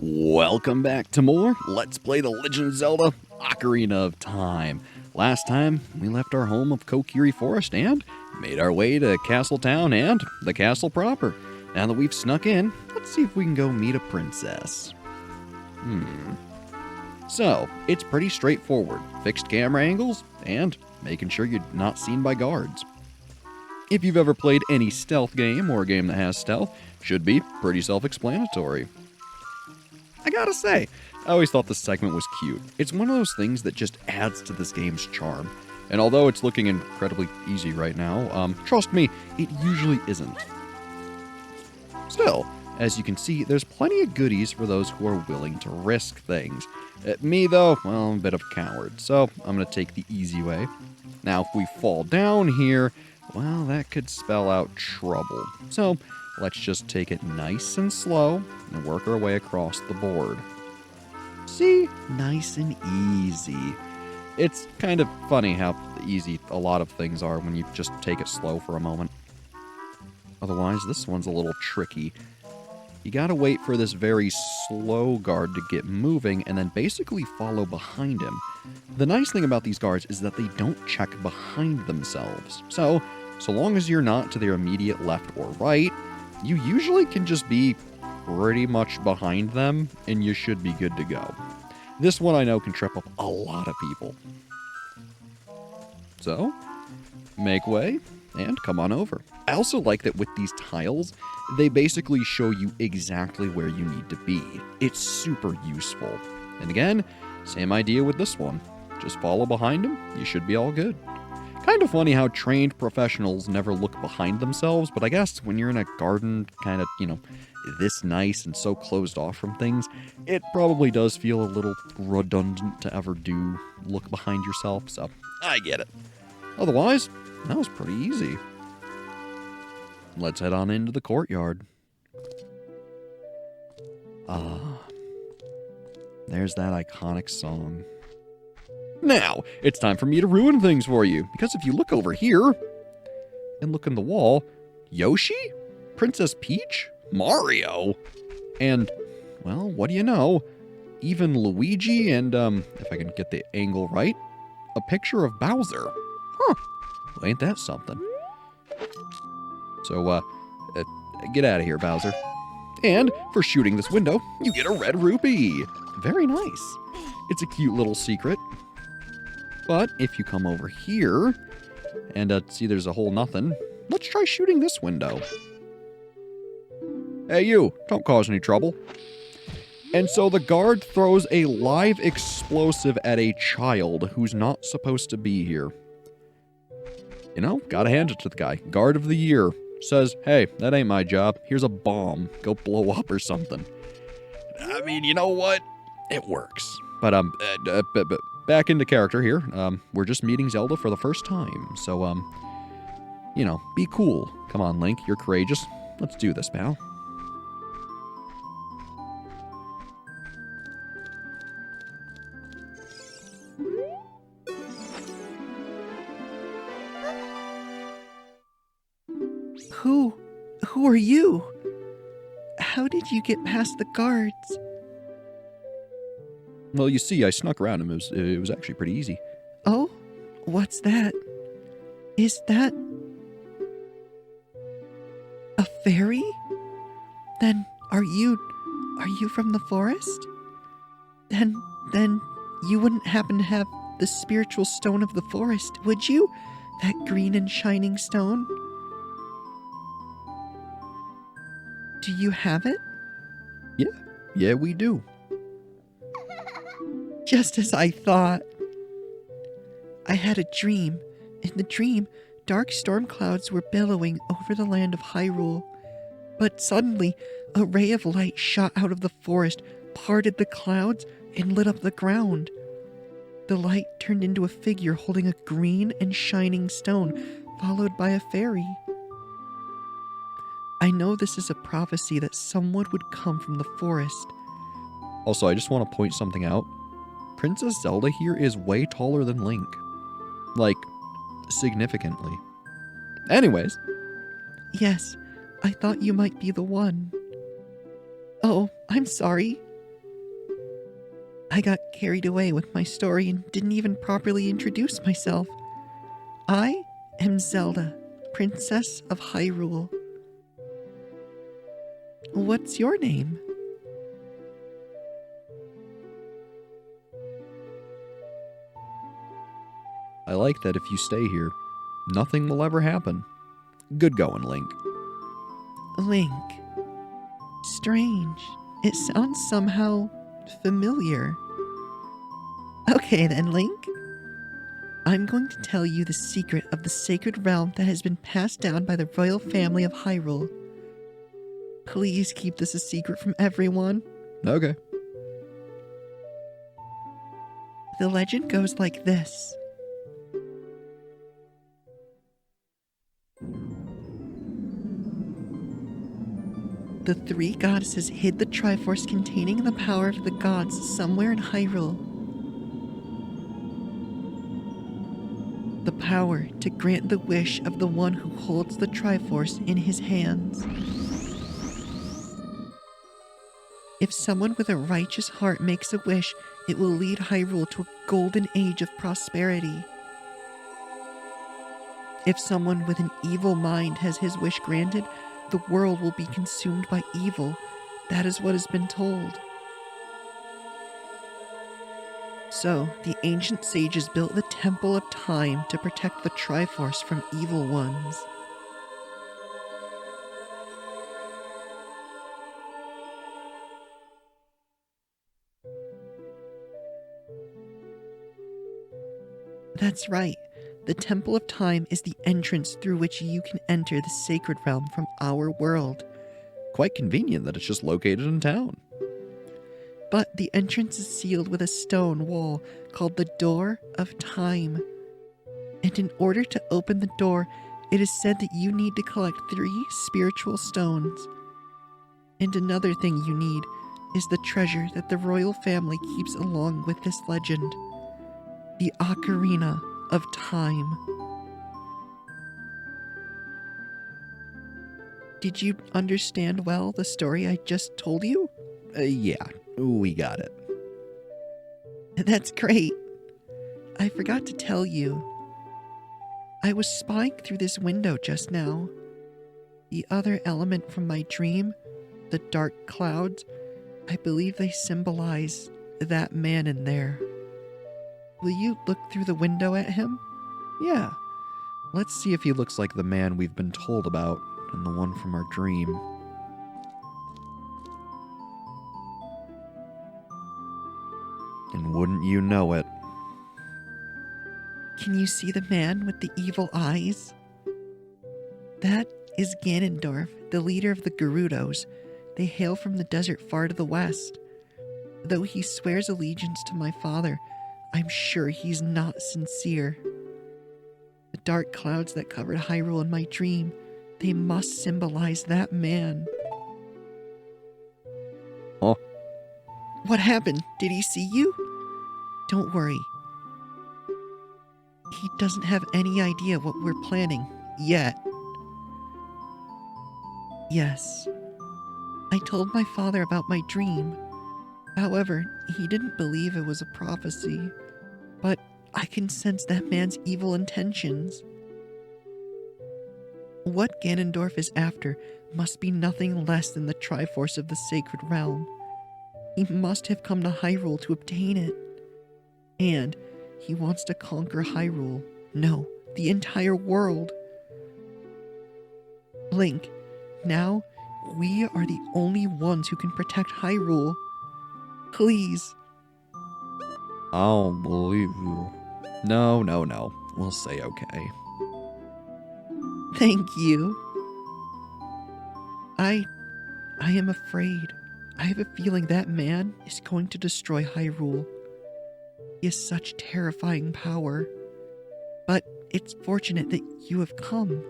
Welcome back to more Let's Play The Legend of Zelda Ocarina of Time. Last time, we left our home of Kokiri Forest and made our way to Castle Town and the castle proper. Now that we've snuck in, let's see if we can go meet a princess. So, it's pretty straightforward. Fixed camera angles and making sure you're not seen by guards. If you've ever played any stealth game or a game that has stealth, should be pretty self-explanatory. I gotta say, I always thought this segment was cute. It's one of those things that just adds to this game's charm. And although it's looking incredibly easy right now, trust me, it usually isn't. Still, as you can see, there's plenty of goodies for those who are willing to risk things. Me though, well, I'm a bit of a coward, so I'm gonna take the easy way. Now, if we fall down here, well, that could spell out trouble. So, let's just take it nice and slow and work our way across the board. See? Nice and easy. It's kind of funny how easy a lot of things are when you just take it slow for a moment. Otherwise, this one's a little tricky. You gotta wait for this very slow guard to get moving and then basically follow behind him. The nice thing about these guards is that they don't check behind themselves. So long as you're not to their immediate left or right, you usually can just be pretty much behind them, and you should be good to go. This one I know can trip up a lot of people. So, make way, and come on over. I also like that with these tiles, they basically show you exactly where you need to be. It's super useful. And again, same idea with this one. Just follow behind them, you should be all good. Kind of funny how trained professionals never look behind themselves, but I guess when you're in a garden kind of, this nice and so closed off from things, it probably does feel a little redundant to ever do look behind yourself, so I get it. Otherwise, that was pretty easy. Let's head on into the courtyard. There's that iconic song. Now, it's time for me to ruin things for you, because if you look over here, and look in the wall, Yoshi? Princess Peach? Mario? And, well, what do you know? Even Luigi and, if I can get the angle right, a picture of Bowser. Huh, well, ain't that something? So, get out of here, Bowser. And, for shooting this window, you get a red rupee. Very nice. It's a cute little secret. But if you come over here and see there's a hole nothing, let's try shooting this window. Hey you, don't cause any trouble. And so the guard throws a live explosive at a child who's not supposed to be here. Gotta hand it to the guy. Guard of the year. Says, hey, that ain't my job. Here's a bomb. Go blow up or something. I mean, you know what? It works. But, back into character here. We're just meeting Zelda for the first time. So, be cool. Come on, Link. You're courageous. Let's do this, pal. Who are you? How did you get past the guards? Well, you see, I snuck around him. It was actually pretty easy. Oh? What's that? Is that a fairy? Then are you from the forest? Then you wouldn't happen to have the spiritual stone of the forest, would you? That green and shining stone? Do you have it? Yeah, we do. Just as I thought. I had a dream. In the dream, dark storm clouds were billowing over the land of Hyrule. But suddenly, a ray of light shot out of the forest, parted the clouds, and lit up the ground. The light turned into a figure holding a green and shining stone, followed by a fairy. I know this is a prophecy that someone would come from the forest. Also, I just want to point something out. Princess Zelda here is way taller than Link. Like, significantly. Anyways. Yes, I thought you might be the one. Oh, I'm sorry. I got carried away with my story and didn't even properly introduce myself. I am Zelda, Princess of Hyrule. What's your name? I like that if you stay here, nothing will ever happen. Good going, Link. Link. Strange. It sounds somehow familiar. Okay then, Link. I'm going to tell you the secret of the sacred realm that has been passed down by the royal family of Hyrule. Please keep this a secret from everyone. Okay. The legend goes like this. The three goddesses hid the Triforce containing the power of the gods somewhere in Hyrule. The power to grant the wish of the one who holds the Triforce in his hands. If someone with a righteous heart makes a wish, it will lead Hyrule to a golden age of prosperity. If someone with an evil mind has his wish granted, the world will be consumed by evil. That is what has been told. So, the ancient sages built the Temple of Time to protect the Triforce from evil ones. That's right. The Temple of Time is the entrance through which you can enter the sacred realm from our world. Quite convenient that it's just located in town. But the entrance is sealed with a stone wall called the Door of Time. And in order to open the door, it is said that you need to collect 3 spiritual stones. And another thing you need is the treasure that the royal family keeps along with this legend. The Ocarina of Time. Did you understand well the story I just told you? Yeah, we got it. That's great. I forgot to tell you. I was spying through this window just now. The other element from my dream, the dark clouds, I believe they symbolize that man in there. Will you look through the window at him? Yeah. Let's see if he looks like the man we've been told about and the one from our dream. And wouldn't you know it? Can you see the man with the evil eyes? That is Ganondorf, the leader of the Gerudos. They hail from the desert far to the west. Though he swears allegiance to my father, I'm sure he's not sincere. The dark clouds that covered Hyrule in my dream, they must symbolize that man. Oh. What happened? Did he see you? Don't worry. He doesn't have any idea what we're planning, yet. Yes. I told my father about my dream. However, he didn't believe it was a prophecy. But I can sense that man's evil intentions. What Ganondorf is after must be nothing less than the Triforce of the Sacred Realm. He must have come to Hyrule to obtain it. And he wants to conquer Hyrule. No, the entire world. Link, now we are the only ones who can protect Hyrule. Please. I'll believe you. No. We'll say okay. Thank you. I am afraid. I have a feeling that man is going to destroy Hyrule. He has such terrifying power. But it's fortunate that you have come.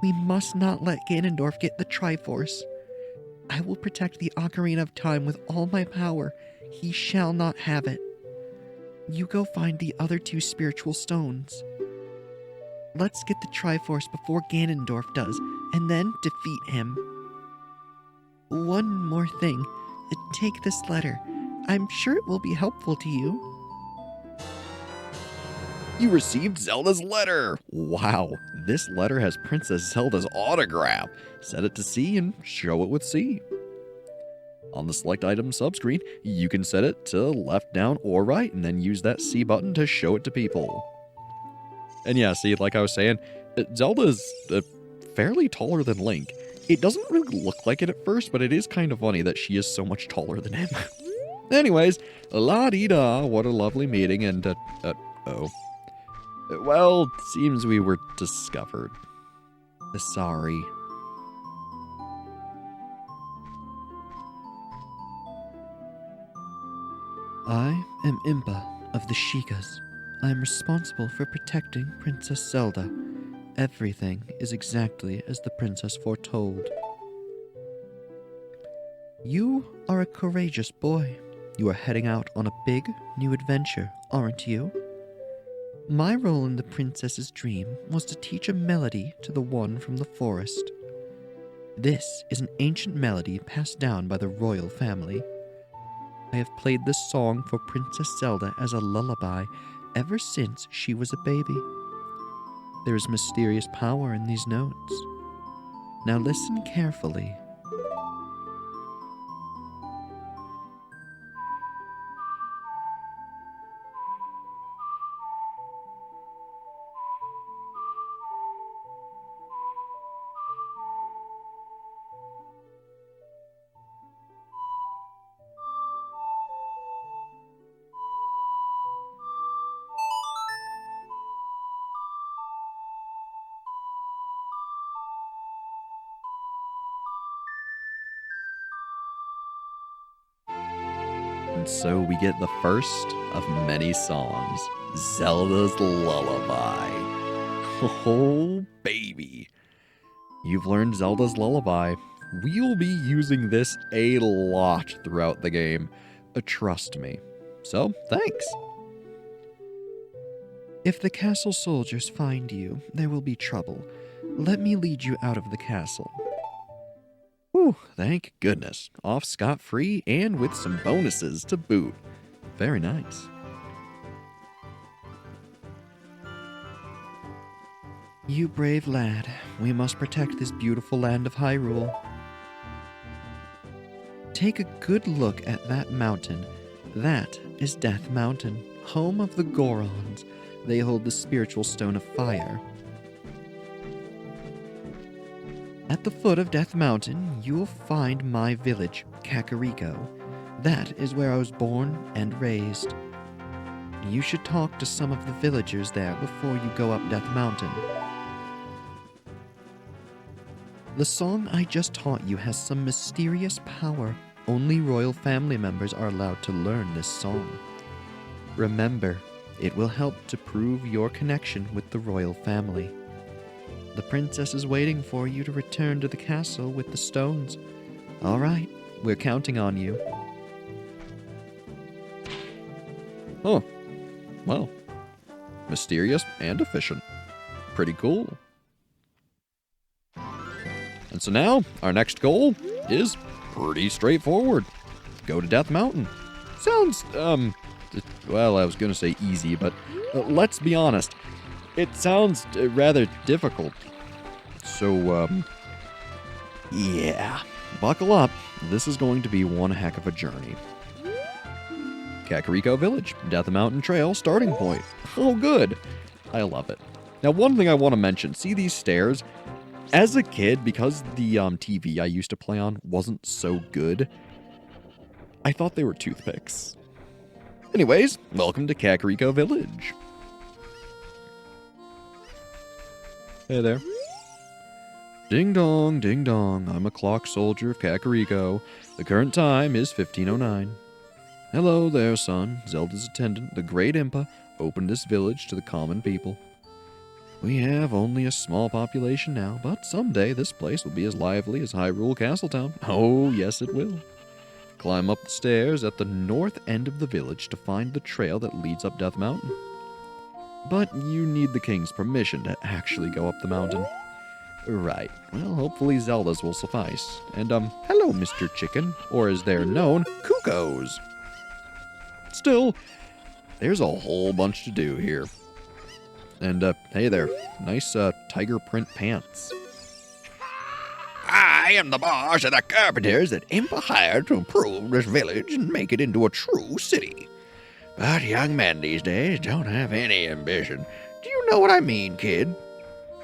We must not let Ganondorf get the Triforce. I will protect the Ocarina of Time with all my power. He shall not have it. You go find the other 2 spiritual stones. Let's get the Triforce before Ganondorf does, and then defeat him. One more thing. Take this letter. I'm sure it will be helpful to you. You received Zelda's letter! Wow, this letter has Princess Zelda's autograph. Set it to C and show it with C. On the select item subscreen, you can set it to left, down, or right, and then use that C button to show it to people. And yeah, see, like I was saying, Zelda is fairly taller than Link. It doesn't really look like it at first, but it is kind of funny that she is so much taller than him. Anyways, la-dee-da, what a lovely meeting, and, oh. Well, seems we were discovered. Sorry. I am Impa of the Sheikahs. I am responsible for protecting Princess Zelda. Everything is exactly as the princess foretold. You are a courageous boy. You are heading out on a big, new adventure, aren't you? My role in the princess's dream was to teach a melody to the one from the forest. This is an ancient melody passed down by the royal family. I have played this song for Princess Zelda as a lullaby ever since she was a baby. There is mysterious power in these notes. Now listen carefully. And so we get the first of many songs, Zelda's Lullaby. Oh, baby. You've learned Zelda's Lullaby. We'll be using this a lot throughout the game. Trust me. So, thanks. If the castle soldiers find you, there will be trouble. Let me lead you out of the castle. Whew, thank goodness. Off scot-free and with some bonuses to boot. Very nice. You brave lad, we must protect this beautiful land of Hyrule. Take a good look at that mountain. That is Death Mountain, home of the Gorons. They hold the spiritual stone of fire. At the foot of Death Mountain, you will find my village, Kakariko. That is where I was born and raised. You should talk to some of the villagers there before you go up Death Mountain. The song I just taught you has some mysterious power. Only royal family members are allowed to learn this song. Remember, it will help to prove your connection with the royal family. The princess is waiting for you to return to the castle with the stones. All right, we're counting on you. Oh, well, mysterious and efficient. Pretty cool. And so now, our next goal is pretty straightforward. Go to Death Mountain. Sounds, well, I was going to say easy, but let's be honest. It sounds rather difficult. So, yeah, buckle up. This is going to be one heck of a journey. Kakariko Village, Death Mountain Trail, starting point. Oh, good. I love it. Now, one thing I want to mention, see these stairs? As a kid, because the TV I used to play on wasn't so good, I thought they were toothpicks. Anyways, welcome to Kakariko Village. Hey there. Ding dong, ding dong. I'm a clock soldier of Kakariko. The current time is 1509. Hello there, son. Zelda's attendant, the Great Impa, opened this village to the common people. We have only a small population now, but someday this place will be as lively as Hyrule Castle Town. Oh, yes, it will. Climb up the stairs at the north end of the village to find the trail that leads up Death Mountain. But you need the king's permission to actually go up the mountain. Right. Well, hopefully Zelda's will suffice. And, hello, Mr. Chicken, or as they're known, Cuckoos. Still, there's a whole bunch to do here. And, hey there, nice, tiger print pants. I am the boss of the carpenters that Impa hired to improve this village and make it into a true city. But young men these days don't have any ambition. Do you know what I mean, kid?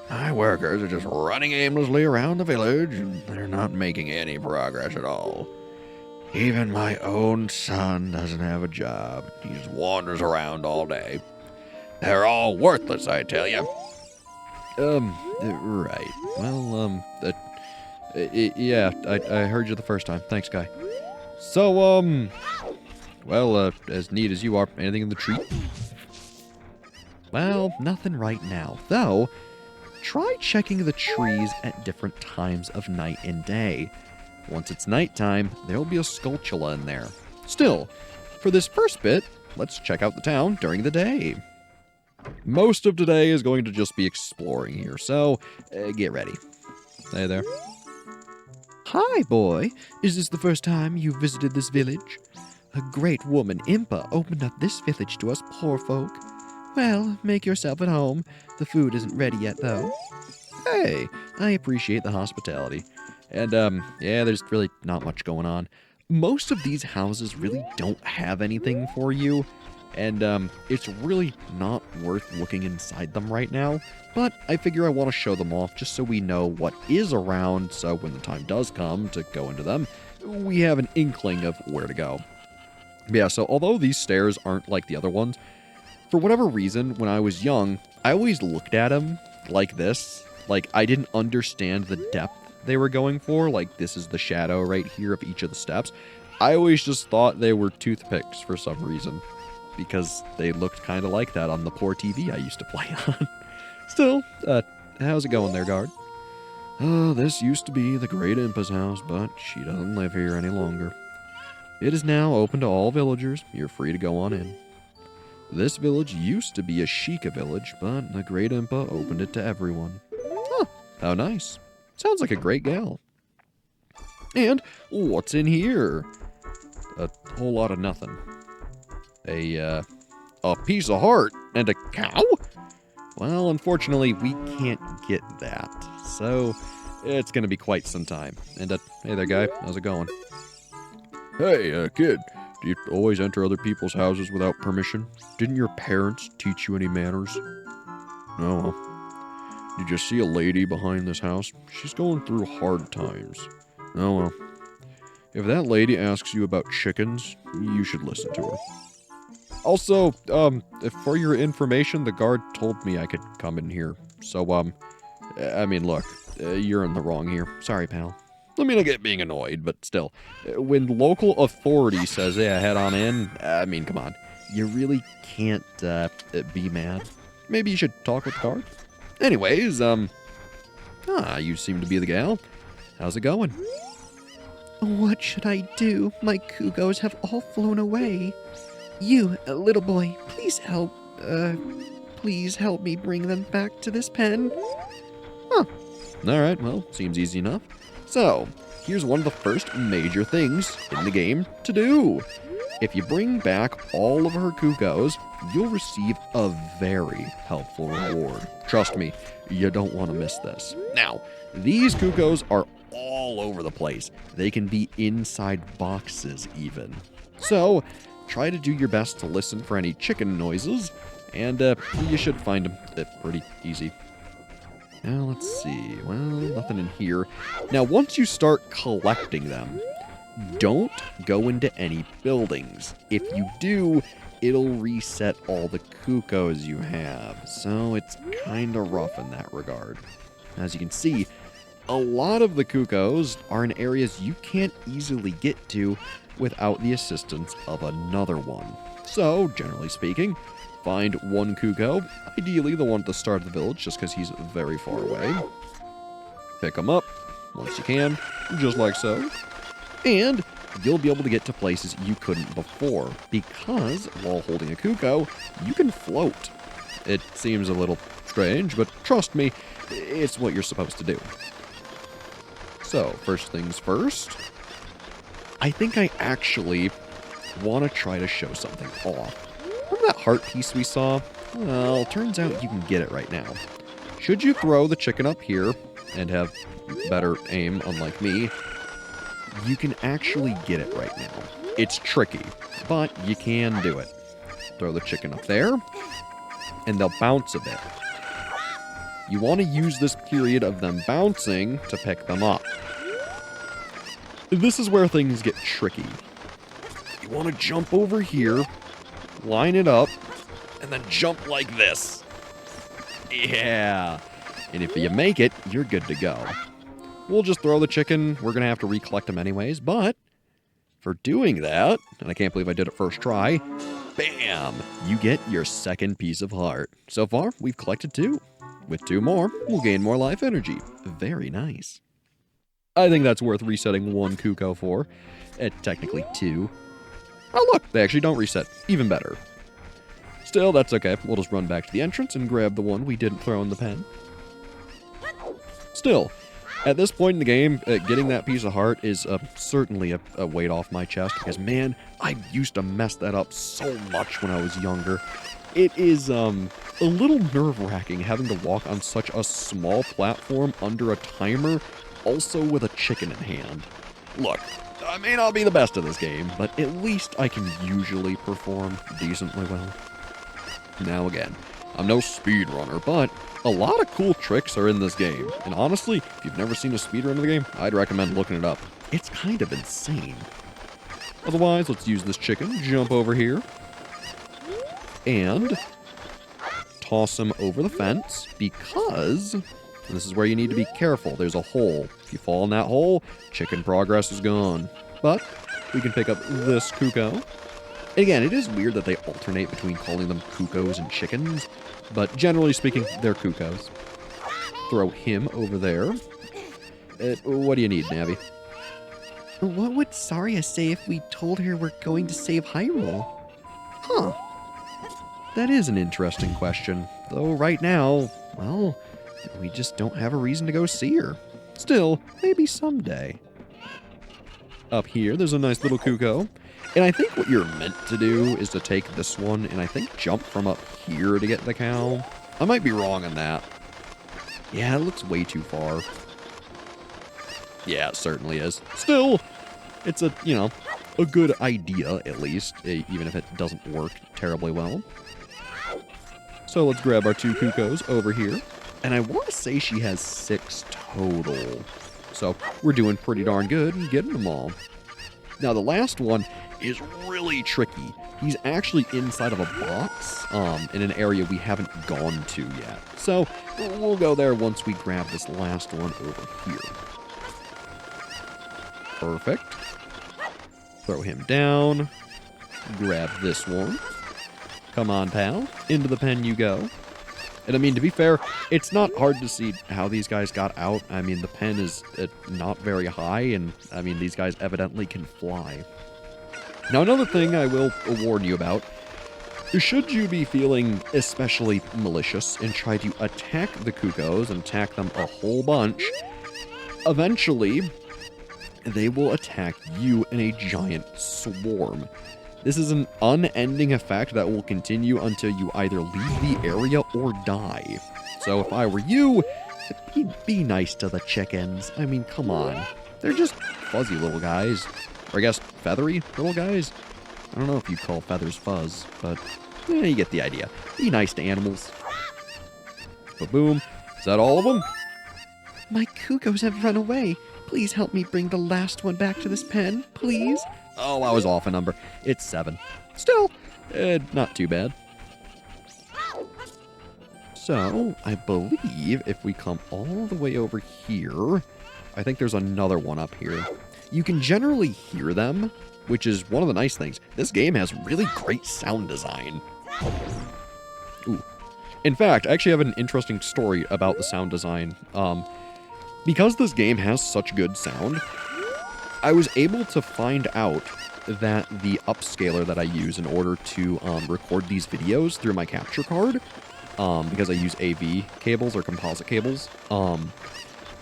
My workers are just running aimlessly around the village, and they're not making any progress at all. Even my own son doesn't have a job. He just wanders around all day. They're all worthless, I tell you. Right. Well, yeah, I heard you the first time. Thanks, guy. So, well, as neat as you are, anything in the tree? Well, nothing right now, though. Try checking the trees at different times of night and day. Once it's nighttime, there'll be a Skulltula in there. Still, for this first bit, let's check out the town during the day. Most of today is going to just be exploring here, so get ready. Hey there. Hi, boy. Is this the first time you've visited this village? A great woman, Impa, opened up this village to us poor folk. Well, make yourself at home. The food isn't ready yet, though. Hey, I appreciate the hospitality. And, yeah, there's really not much going on. Most of these houses really don't have anything for you, and, it's really not worth looking inside them right now. But I figure I want to show them off just so we know what is around, so when the time does come to go into them, we have an inkling of where to go. Yeah, so although these stairs aren't like the other ones, for whatever reason, when I was young, I always looked at them like this. Like, I didn't understand the depth they were going for. Like, this is the shadow right here of each of the steps. I always just thought they were toothpicks for some reason, because they looked kind of like that on the poor TV I used to play on. Still, how's it going there, guard? This used to be the Great Impa's house, but she doesn't live here any longer. It is now open to all villagers. You're free to go on in. This village used to be a Sheikah village, but the Great Impa opened it to everyone. Huh, how nice. Sounds like a great gal. And what's in here? A whole lot of nothing. A piece of heart and a cow? Well, unfortunately, we can't get that. So, it's going to be quite some time. And, hey there, guy. How's it going? Hey, kid. Do you always enter other people's houses without permission? Didn't your parents teach you any manners? No. Did you see a lady behind this house? She's going through hard times. Oh, well. If that lady asks you about chickens, you should listen to her. Also, for your information, the guard told me I could come in here. So, I mean, look, you're in the wrong here. Sorry, pal. I mean, I get being annoyed, but still. When local authority says, yeah, head on in, I mean, come on. You really can't, be mad. Maybe you should talk with the guard? Anyways, you seem to be the gal. How's it going? What should I do? My Kugos have all flown away. You, little boy, please help me bring them back to this pen. Huh. Alright, well, seems easy enough. So, here's one of the first major things in the game to do. If you bring back all of her Kugos, you'll receive a very helpful reward. Trust me, you don't want to miss this. Now, these Kugos are all over the place. They can be inside boxes even. So, try to do your best to listen for any chicken noises, and you should find them pretty easy. Now, let's see. Well, nothing in here. Now, once you start collecting them, don't go into any buildings. If you do, it'll reset all the Kukos you have, so it's kind of rough in that regard. As you can see, a lot of the Kukos are in areas you can't easily get to without the assistance of another one. So, generally speaking, find one Kuko, ideally the one at the start of the village, just because he's very far away. Pick him up once you can, just like so. And you'll be able to get to places you couldn't before, because while holding a Kuko, you can float. It seems a little strange, but trust me, it's what you're supposed to do. So, first things first, I think I actually want to try to show something off. Remember that heart piece we saw? Well, turns out you can get it right now. Should you throw the chicken up here and have better aim, unlike me, you can actually get it right now. It's tricky, but you can do it. Throw the chicken up there, and they'll bounce a bit. You want to use this period of them bouncing to pick them up. This is where things get tricky. You want to jump over here, line it up, and then jump like this. Yeah. And if you make it, you're good to go. We'll just throw the chicken. We're going to have to recollect them anyways, but for doing that, and I can't believe I did it first try, bam, you get your second piece of heart. So far, we've collected 2. With 2 more, we'll gain more life energy. Very nice. I think that's worth resetting 1 Kuko for. Technically 2. Oh look, they actually don't reset. Even better. Still, that's okay. We'll just run back to the entrance and grab the one we didn't throw in the pen. Still, at this point in the game, getting that piece of heart is certainly a weight off my chest, because man, I used to mess that up so much when I was younger. It is a little nerve-wracking having to walk on such a small platform under a timer, also with a chicken in hand. Look, I may not be the best at this game, but at least I can usually perform decently well. Now again, I'm no speedrunner, but a lot of cool tricks are in this game. And honestly, if you've never seen a speedrun of the game, I'd recommend looking it up. It's kind of insane. Otherwise, let's use this chicken, jump over here, and toss him over the fence, because this is where you need to be careful. There's a hole. If you fall in that hole, chicken progress is gone. But we can pick up this Kuko. Again, it is weird that they alternate between calling them Kukos and chickens, but generally speaking, they're Kukos. Throw him over there. What do you need, Navi? What would Saria say if we told her we're going to save Hyrule? Huh. That is an interesting question. Though right now, well, we just don't have a reason to go see her. Still, maybe someday. Up here, there's a nice little Kuko. And I think what you're meant to do is to take this one and I think jump from up here to get the cow. I might be wrong on that. Yeah, it looks way too far. Yeah, it certainly is. Still, it's a, a good idea at least, even if it doesn't work terribly well. So let's grab our 2 Kukos over here. And I want to say she has 6 total. So we're doing pretty darn good and getting them all. Now the last one is really tricky. He's actually inside of a box in an area we haven't gone to yet. So we'll go there once we grab this last one over here. Perfect. Throw him down. Grab this one. Come on, pal. Into the pen you go. And I mean, to be fair, it's not hard to see how these guys got out. I mean, the pen is not very high, and I mean, these guys evidently can fly. Now, another thing I will warn you about, should you be feeling especially malicious and try to attack the Kukos and attack them a whole bunch, eventually, they will attack you in a giant swarm. This is an unending effect that will continue until you either leave the area or die. So if I were you, be nice to the chickens. I mean, come on. They're just fuzzy little guys. Or I guess feathery little guys? I don't know if you call feathers fuzz, but you get the idea. Be nice to animals. Ba-boom. Is that all of them? My Kukos have run away. Please help me bring the last one back to this pen, please. Oh, I was off a number. It's 7. Still, not too bad. So, I believe if we come all the way over here, I think there's another one up here. You can generally hear them, which is one of the nice things. This game has really great sound design. Ooh. In fact, I actually have an interesting story about the sound design. Because this game has such good sound, I was able to find out that the upscaler that I use in order to record these videos through my capture card, because I use AV cables or composite cables,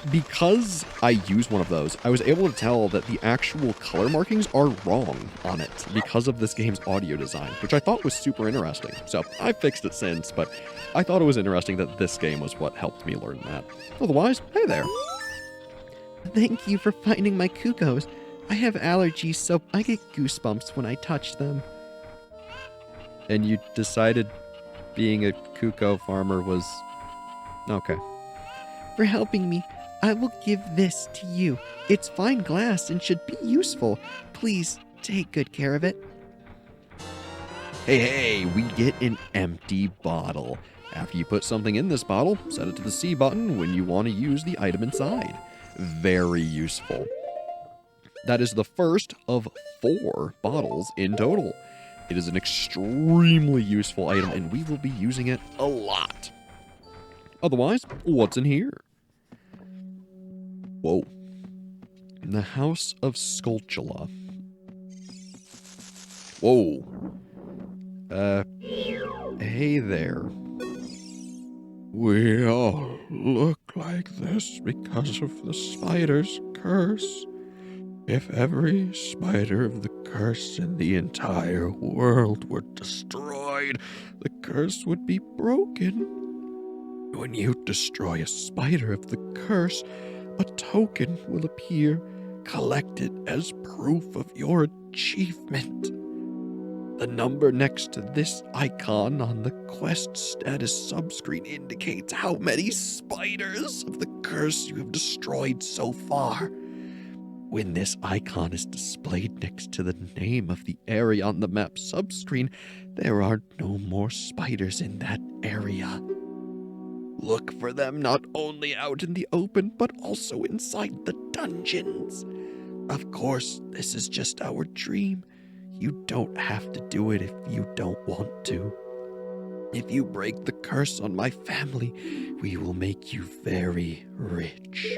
because I use one of those, I was able to tell that the actual color markings are wrong on it because of this game's audio design, which I thought was super interesting. So I fixed it since, but I thought it was interesting that this game was what helped me learn that. Otherwise, hey there. Thank you for finding my cuckoos. I have allergies, so I get goosebumps when I touch them. And you decided being a cuckoo farmer was... okay. For helping me, I will give this to you. It's fine glass and should be useful. Please take good care of it. Hey, we get an empty bottle. After you put something in this bottle, set it to the C button when you want to use the item inside. Very useful. That is the first of 4 bottles in total. It is an extremely useful item, and we will be using it a lot. Otherwise, what's in here? Whoa. The House of Skulltula. Whoa. Hey there. We all look like this because of the spider's curse. If every spider of the curse in the entire world were destroyed, the curse would be broken. When you destroy a spider of the curse, a token will appear, collected as proof of your achievement. The number next to this icon on the quest status subscreen indicates how many spiders of the curse you have destroyed so far. When this icon is displayed next to the name of the area on the map subscreen, there are no more spiders in that area. Look for them not only out in the open, but also inside the dungeons. Of course, this is just our dream. You don't have to do it if you don't want to. If you break the curse on my family, we will make you very rich.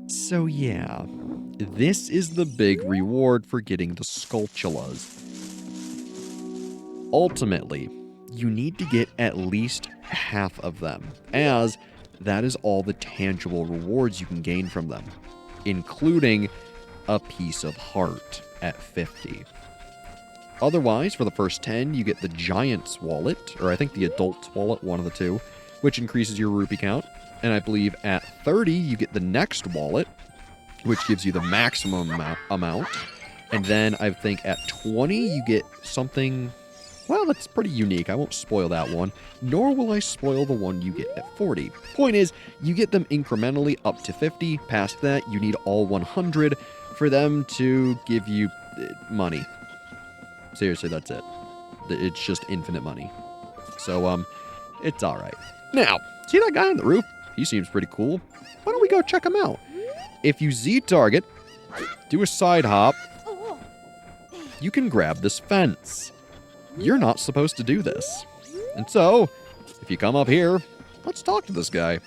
So yeah, this is the big reward for getting the Skulltulas. Ultimately, you need to get at least half of them, as that is all the tangible rewards you can gain from them, including a piece of heart at 50. Otherwise, for the first 10, you get the Giant's Wallet, or I think the Adult's Wallet, one of the two, which increases your rupee count. And I believe at 30, you get the next wallet, which gives you the maximum amount. And then I think at 20, you get something, well, that's pretty unique. I won't spoil that one, nor will I spoil the one you get at 40. Point is, you get them incrementally up to 50. Past that, you need all 100 for them to give you money. Seriously, that's it. It's just infinite money. So, it's alright. Now, see that guy on the roof? He seems pretty cool. Why don't we go check him out? If you Z-target, do a side hop, you can grab this fence. You're not supposed to do this. And so, if you come up here, let's talk to this guy.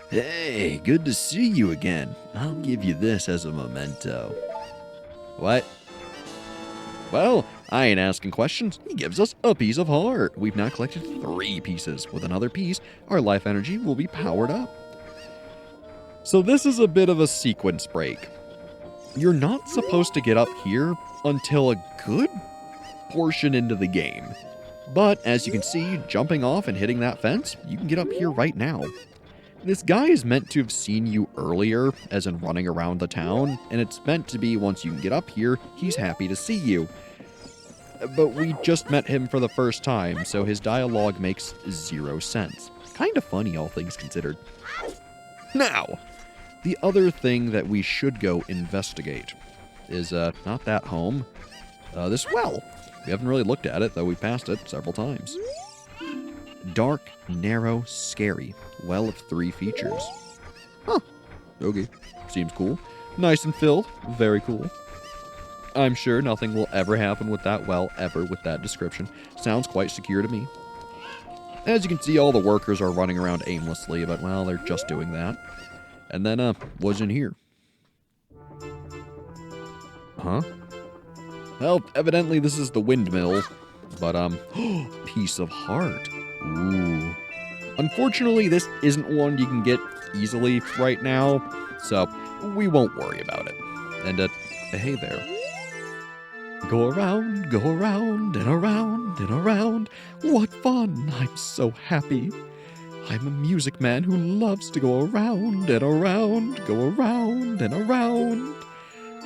Hey, good to see you again. I'll give you this as a memento. What? Well, I ain't asking questions. He gives us a piece of heart. We've now collected 3 pieces. With another piece, our life energy will be powered up. So this is a bit of a sequence break. You're not supposed to get up here until a good portion into the game. But as you can see, jumping off and hitting that fence, you can get up here right now. This guy is meant to have seen you earlier, as in running around the town, and it's meant to be once you can get up here, he's happy to see you. But we just met him for the first time, so his dialogue makes 0 sense. Kind of funny, all things considered. Now, the other thing that we should go investigate is, not that home, this well. We haven't really looked at it, though we passed it several times. Dark, narrow, scary. Well of 3 features. Huh. Okay. Seems cool. Nice and filled. Very cool. I'm sure nothing will ever happen with that well ever with that description. Sounds quite secure to me. As you can see, all the workers are running around aimlessly, but, well, they're just doing that. And then, what's in here? Huh? Well, evidently this is the windmill, but, piece of heart. Ooh. Unfortunately, this isn't one you can get easily right now, so we won't worry about it. And, hey there. Go around and around and around. What fun! I'm so happy. I'm a music man who loves to go around and around, go around and around.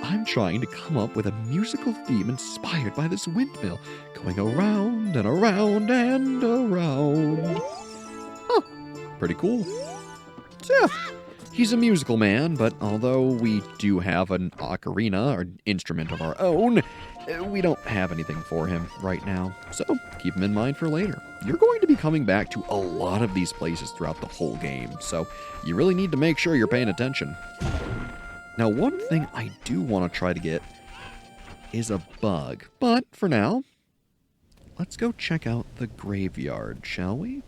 I'm trying to come up with a musical theme inspired by this windmill, going around and around and around. Huh, pretty cool. So yeah, he's a musical man, but although we do have an ocarina, or an instrument of our own, we don't have anything for him right now. So keep him in mind for later. You're going to be coming back to a lot of these places throughout the whole game, so you really need to make sure you're paying attention. Now, one thing I do want to try to get is a bug, but for now, let's go check out the graveyard, shall we?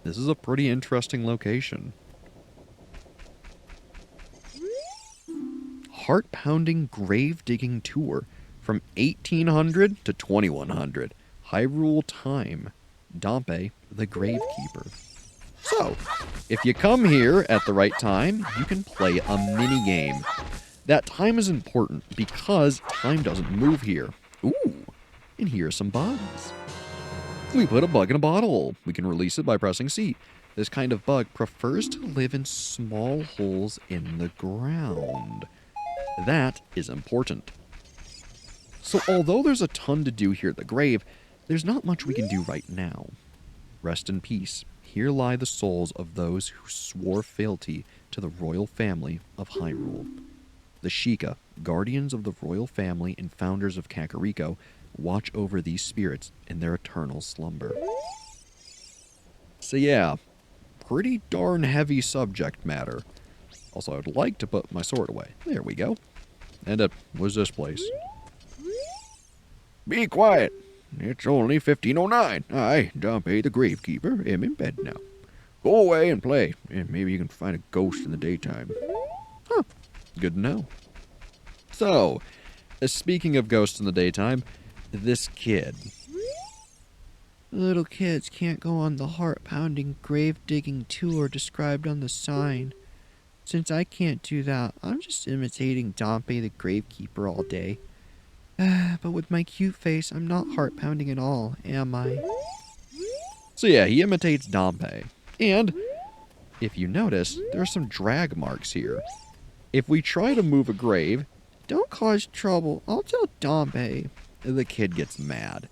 This is a pretty interesting location. Heart-pounding grave-digging tour from 1800 to 2100. Hyrule time. Dompe, the Gravekeeper. So, if you come here at the right time, you can play a mini-game. That time is important because time doesn't move here. Ooh, and here are some bugs. We put a bug in a bottle. We can release it by pressing C. This kind of bug prefers to live in small holes in the ground. That is important. So although there's a ton to do here at the grave, there's not much we can do right now. Rest in peace. Here lie the souls of those who swore fealty to the royal family of Hyrule. The Sheikah, guardians of the royal family and founders of Kakariko, watch over these spirits in their eternal slumber. So yeah, pretty darn heavy subject matter. Also, I'd like to put my sword away. There we go. And, what's this place? Be quiet. It's only 15:09. I, Dompe the Gravekeeper, am in bed now. Go away and play, and maybe you can find a ghost in the daytime. Huh. Good to know. So, speaking of ghosts in the daytime, this kid. Little kids can't go on the heart-pounding grave-digging tour described on the sign. Since I can't do that, I'm just imitating Dompe the Gravekeeper all day. But with my cute face, I'm not heart-pounding at all, am I? So yeah, he imitates Dompe. And, if you notice, there are some drag marks here. If we try to move a grave, Don't cause trouble. I'll tell Dompe. the kid gets mad.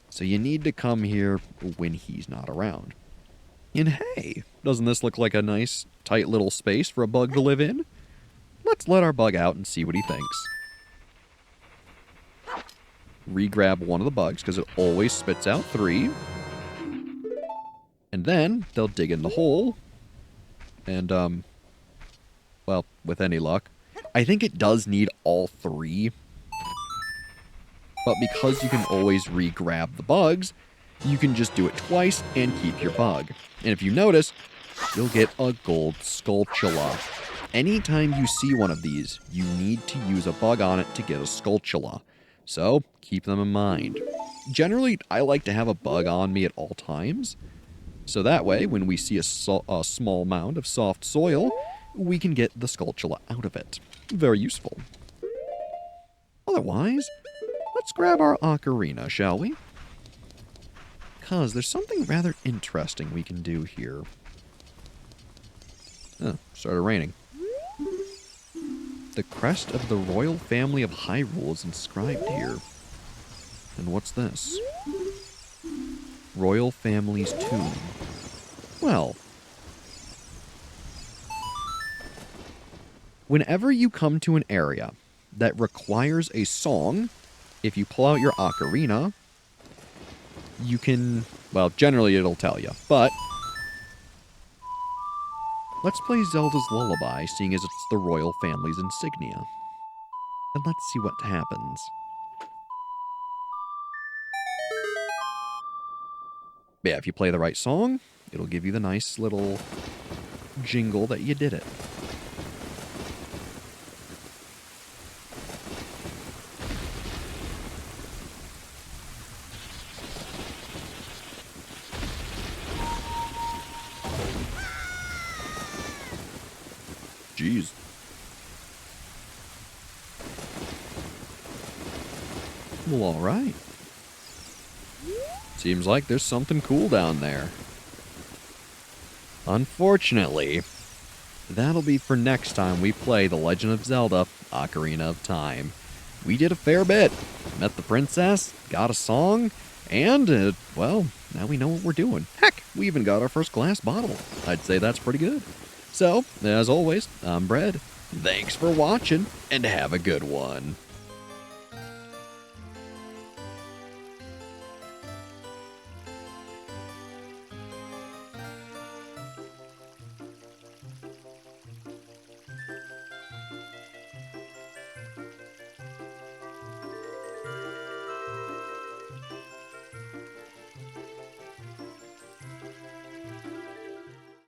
So you need to come here when he's not around. And hey, doesn't this look like a nice, tight little space for a bug to live in? Let's let our bug out and see what he thinks. Re-grab one of the bugs, because it always spits out 3. And then they'll dig in the hole. And, well, with any luck, I think it does need all 3. But because you can always re-grab the bugs, you can just do it twice and keep your bug. And if you notice, you'll get a gold Skulltula. Anytime you see one of these, you need to use a bug on it to get a Skulltula. So, keep them in mind. Generally, I like to have a bug on me at all times. So that way, when we see a small mound of soft soil, we can get the Skulltula out of it. Very useful. Otherwise, let's grab our ocarina, shall we? Because there's something rather interesting we can do here. Oh, started raining. The crest of the royal family of Hyrule is inscribed here. And what's this? Royal family's tomb. Well, whenever you come to an area that requires a song, if you pull out your ocarina, you can, well, generally it'll tell you, but let's play Zelda's Lullaby, seeing as it's the royal family's insignia. And let's see what happens. Yeah, if you play the right song, it'll give you the nice little jingle that you did it. Well, alright. Seems like there's something cool down there. Unfortunately, that'll be for next time we play The Legend of Zelda Ocarina of Time. We did a fair bit. Met the princess, got a song, and, well, now we know what we're doing. Heck, we even got our first glass bottle. I'd say that's pretty good. So, as always, I'm Brad. Thanks for watching, and have a good one.